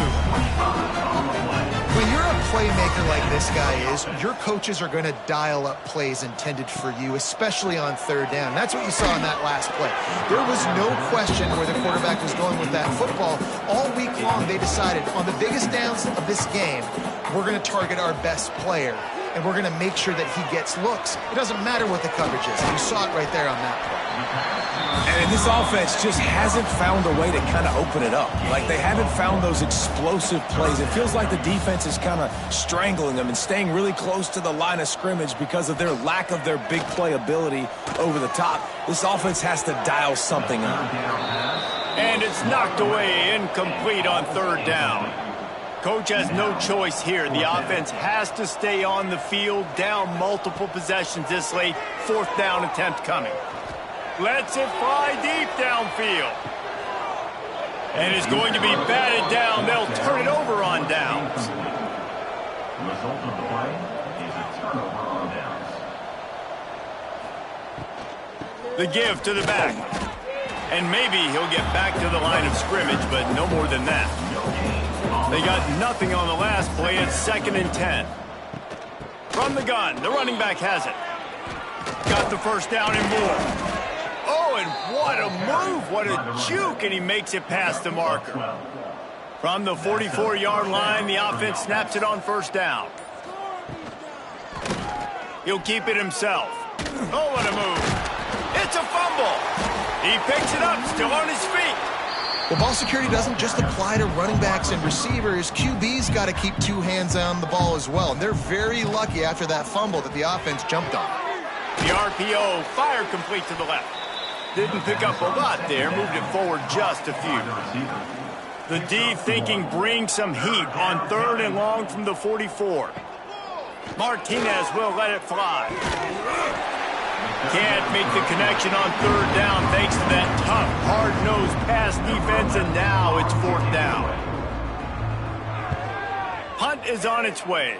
S2: When you're a playmaker like this guy is, your coaches are going to dial up plays intended for you, especially on third down. That's what you saw in that last play. There was no question where the quarterback was going with that football. All week long, they decided on the biggest downs of this game, we're going to target our best player, and we're going to make sure that he gets looks. It doesn't matter what the coverage is. You saw it right there on that play.
S3: And this offense just hasn't found a way to kind of open it up. Like, they haven't found those explosive plays. It feels like the defense is kind of strangling them and staying really close to the line of scrimmage because of their lack of their big play ability over the top. This offense has to dial something up.
S1: And it's knocked away, incomplete on third down. Coach has no choice here. The offense has to stay on the field, down multiple possessions this late. Fourth down attempt coming. Lets it fly deep downfield. And is going to be batted down. They'll turn it over on downs.
S4: The result of the play is a turnover on downs.
S1: The give to the back. And maybe he'll get back to the line of scrimmage, but no more than that. They got nothing on the last play. It's 2nd and 10. From the gun, the running back has it. Got the first down and more. Oh, and what a move, what a juke, and he makes it past the marker. From the 44-yard line, the offense snaps it on first down. He'll keep it himself. Oh, what a move. It's a fumble. He picks it up, still on his feet.
S2: Well, ball security doesn't just apply to running backs and receivers. QB's got to keep 2 hands on the ball as well. And they're very lucky after that fumble that the offense jumped on.
S1: The RPO, fire complete to the left. Didn't pick up a lot there, moved it forward just a few. The D thinking bring some heat on 3rd and long from the 44. Martinez will let it fly. Can't make the connection on third down thanks to that tough, hard-nosed pass defense, and now it's fourth down. Punt is on its way.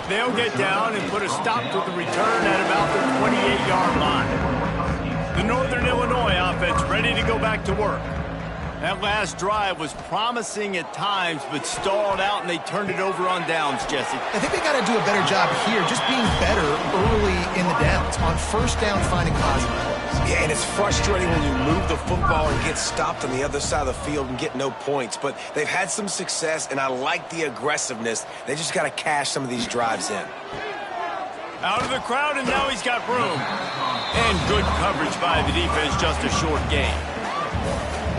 S1: They'll get down and put a stop to the return at about the 28-yard line. The Northern Illinois offense ready to go back to work. That last drive was promising at times, but stalled out, and they turned it over on downs, Jesse.
S2: I think they got to do a better job here, just being better early in the downs. On first down, finding positive plays.
S3: Yeah, and it's frustrating when you move the football and get stopped on the other side of the field and get no points. But they've had some success, and I like the aggressiveness. They just got to cash some of these drives in.
S1: Out of the crowd, and now he's got room. And good coverage by the defense, just a short gain.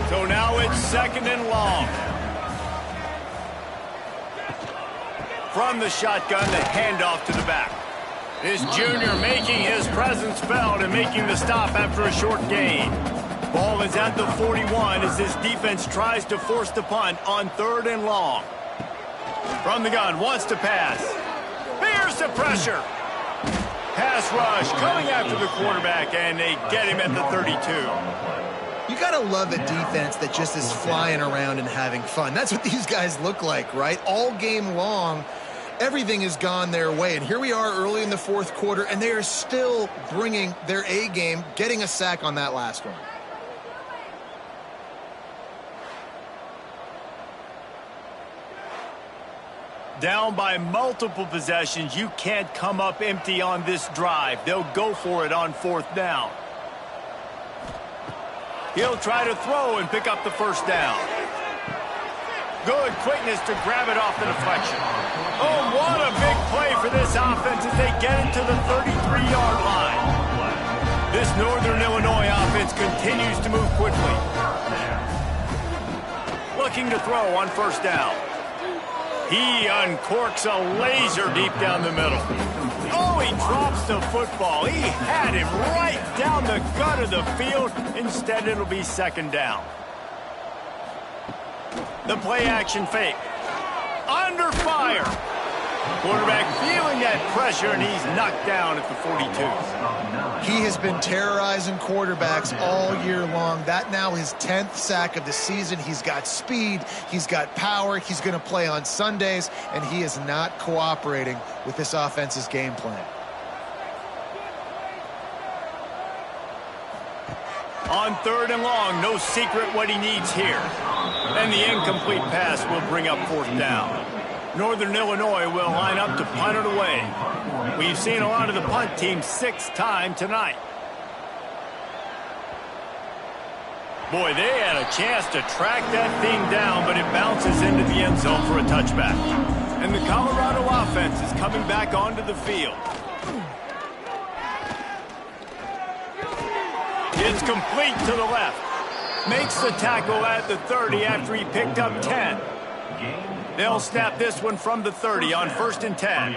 S1: So now it's second and long. From the shotgun, the handoff to the back. This junior making his presence felt and making the stop after a short gain. Ball is at the 41 as this defense tries to force the punt on third and long. From the gun, wants to pass. Here's the pressure. Pass rush coming after the quarterback, and they get him at the 32.
S2: You got to love a defense that just is flying around and having fun. That's what these guys look like, right? All game long, everything has gone their way. And here we are early in the fourth quarter, and they are still bringing their A game, getting a sack on that last one.
S1: Down by multiple possessions, you can't come up empty on this drive. They'll go for it on fourth down. He'll try to throw and pick up the first down. Good quickness to grab it off the deflection. Oh, what a big play for this offense as they get into the 33-yard line. This Northern Illinois offense continues to move quickly. Looking to throw on first down. He uncorks a laser deep down the middle. Oh, he drops the football. He had him right down the gut of the field. Instead, it'll be second down. The play action fake. Under fire. Quarterback feeling that pressure, and he's knocked down at the 42.
S2: He has been terrorizing quarterbacks all year long. That now his 10th sack of the season. He's got speed. He's got power. He's going to play on Sundays, and he is not cooperating with this offense's game plan.
S1: On third and long, no secret what he needs here. And the incomplete pass will bring up fourth down. Northern Illinois will line up to punt it away. We've seen a lot of the punt team 6-time tonight. Boy, they had a chance to track that thing down, but it bounces into the end zone for a touchback. And the Colorado offense is coming back onto the field. It's complete to the left. Makes the tackle at the 30 after he picked up 10. They'll snap this one from the 30 on first and 10.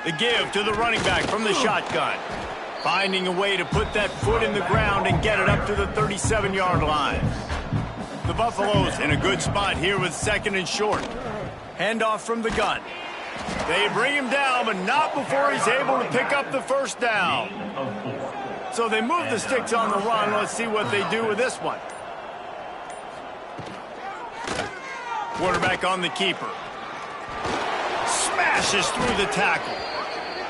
S1: The give to the running back from the shotgun. Finding a way to put that foot in the ground and get it up to the 37-yard line. The Buffaloes in a good spot here with second and short. Handoff from the gun. They bring him down, but not before he's able to pick up the first down. So they move the sticks on the run. Let's see what they do with this one. Quarterback on the keeper. Smashes through the tackle.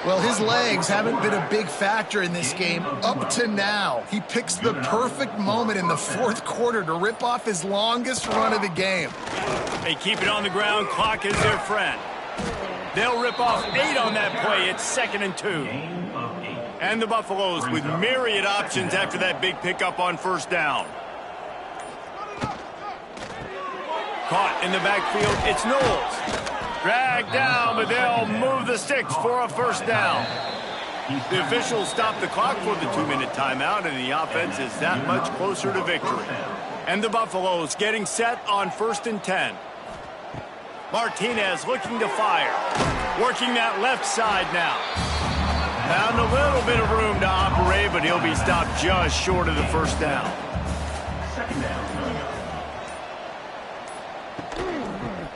S2: Well, his legs haven't been a big factor in this game up to now. He picks the perfect moment in the fourth quarter to rip off his longest run of the game.
S1: They keep it on the ground. Clock is their friend. They'll rip off 8 on that play. It's second and 2. And the Buffaloes with myriad options after that big pickup on first down. Caught in the backfield, it's Knowles. Dragged down, but they'll move the sticks for a first down. The officials stop the clock for the 2-minute timeout, and the offense is that much closer to victory. And the Buffaloes getting set on first and 10. Martinez looking to fire. Working that left side now. Found a little bit of room to operate, but he'll be stopped just short of the first down.
S4: Second down.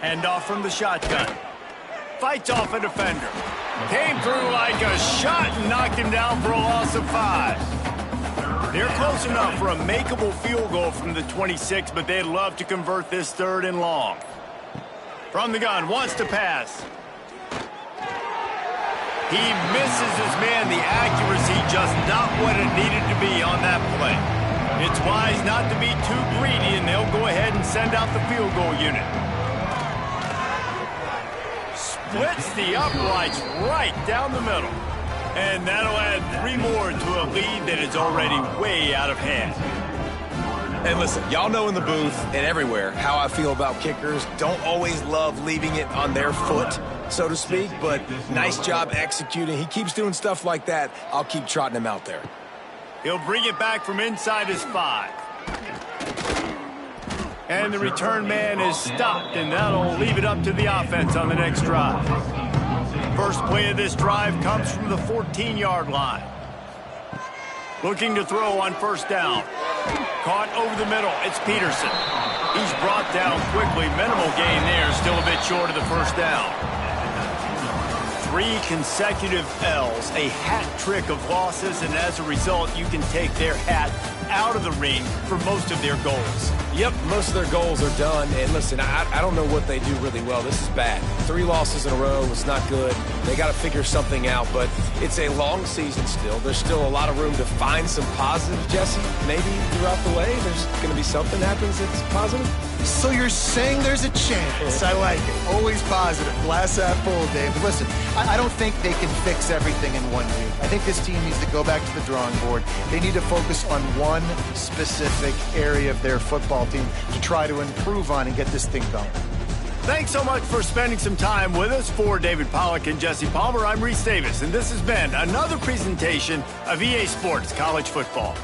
S1: Handoff from the shotgun. Fights off a defender. Came through like a shot and knocked him down for a loss of 5. They're close enough for a makeable field goal from the 26, but they'd love to convert this 3rd and long. From the gun, wants to pass. He misses his man. The accuracy just not what it needed to be on that play. It's wise not to be too greedy, and they'll go ahead and send out the field goal unit. Splits the uprights right down the middle. And that'll add 3 more to a lead that is already way out of hand.
S3: And listen, y'all know in the booth and everywhere how I feel about kickers. Don't always love leaving it on their foot, so to speak, but nice job executing. He keeps doing stuff like that. I'll keep trotting him out there.
S1: He'll bring it back from inside his 5. And the return man is stopped, and that'll leave it up to the offense on the next drive. First play of this drive comes from the 14-yard line. Looking to throw on 1st down. Caught over the middle. It's Peterson. He's brought down quickly. Minimal gain there. Still a bit short of the 1st down. 3 consecutive L's, a hat trick of losses, and as a result, you can take their hat out of the ring for most of their goals.
S3: Yep, most of their goals are done. And listen, I don't know what they do really well. This is bad. 3 losses in a row. It's not good. They got to figure something out, but it's a long season still. There's still a lot of room to find some positives, Jesse. Maybe throughout the way, there's going to be something happens that's positive.
S2: So you're saying there's a chance. I like it. Always positive. Glass half full, Dave. But listen, I don't think they can fix everything in 1 week. I think this team needs to go back to the drawing board. They need to focus on one specific area of their football team to try to improve on and get this thing going.
S1: Thanks so much for spending some time with us. For David Pollack and Jesse Palmer, I'm Reese Davis, and this has been another presentation of EA Sports College Football.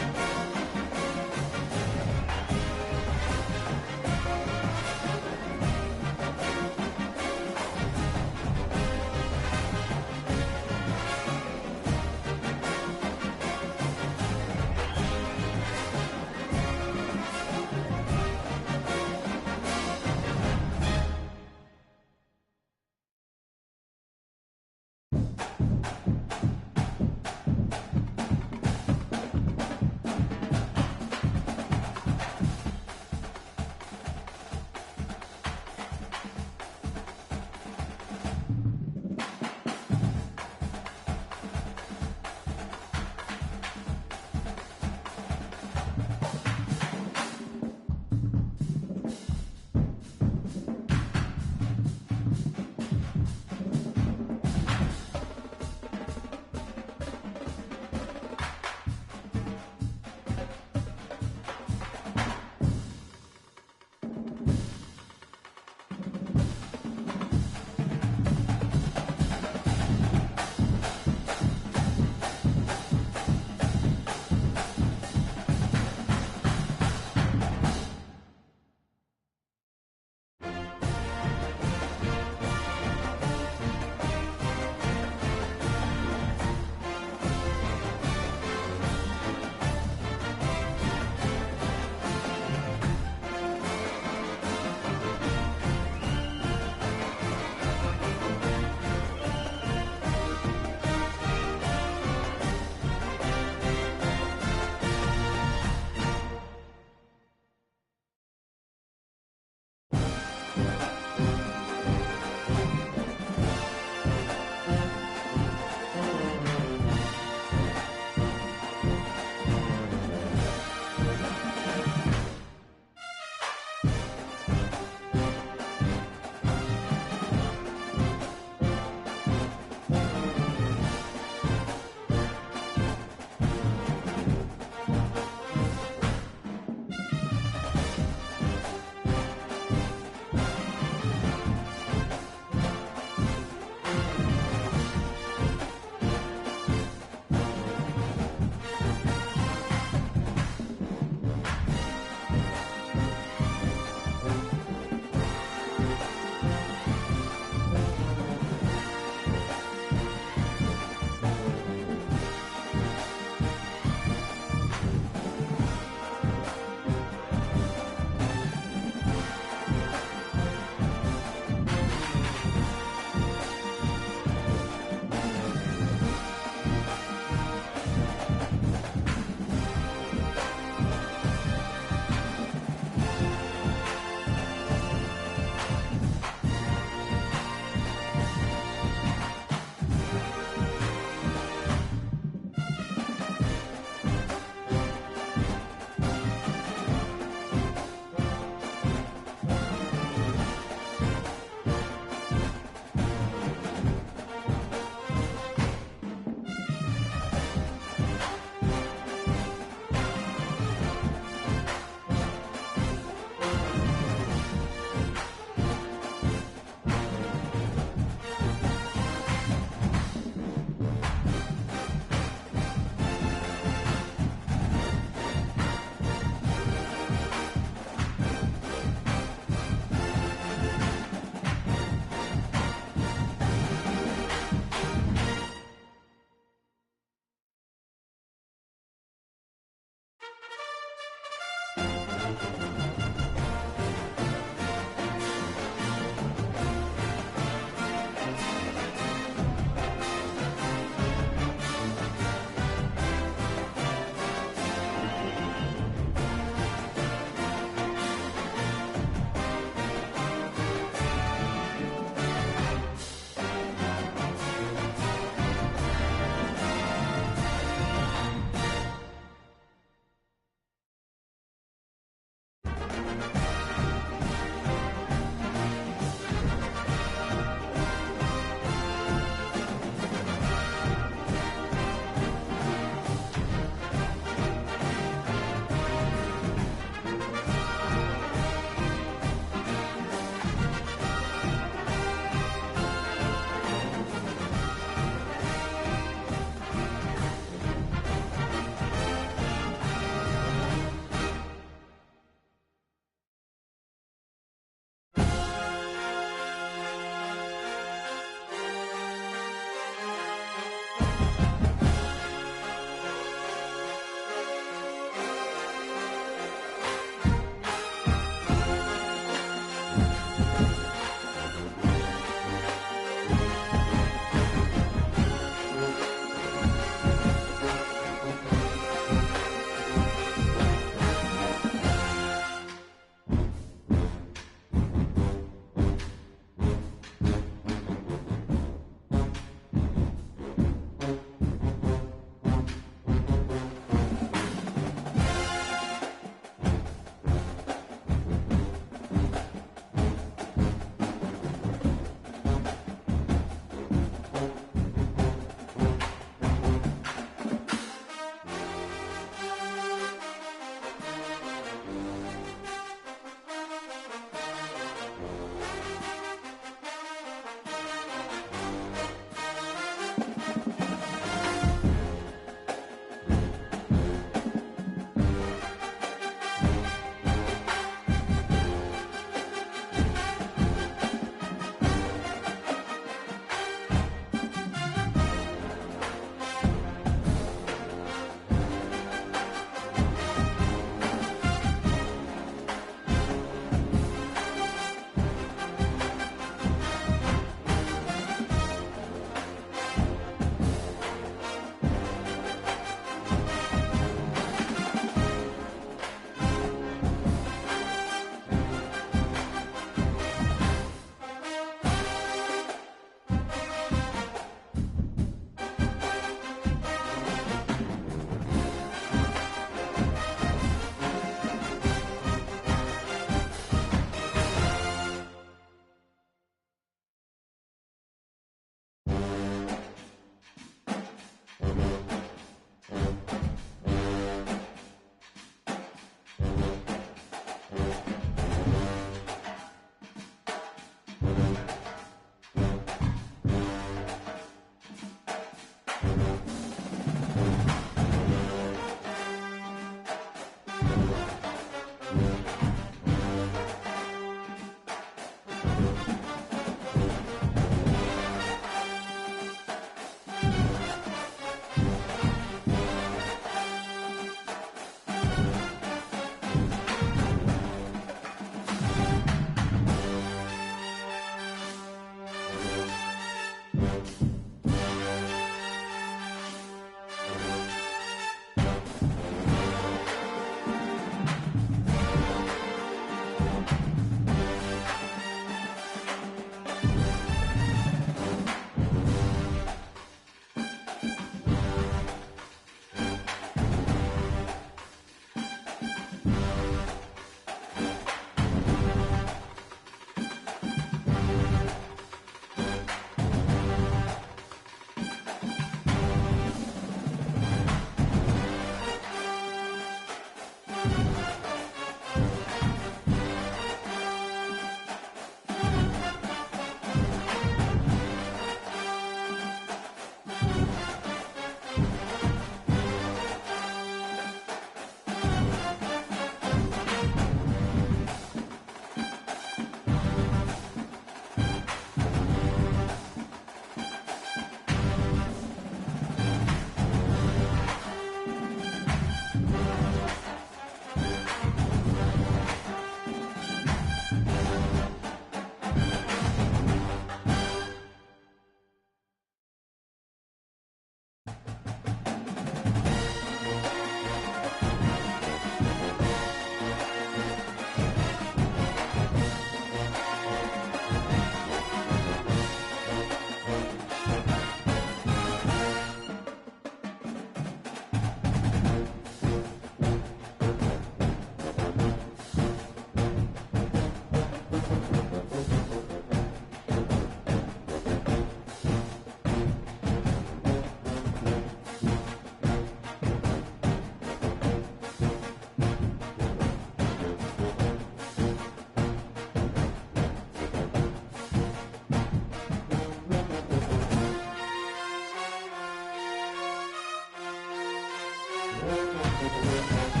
S6: offense.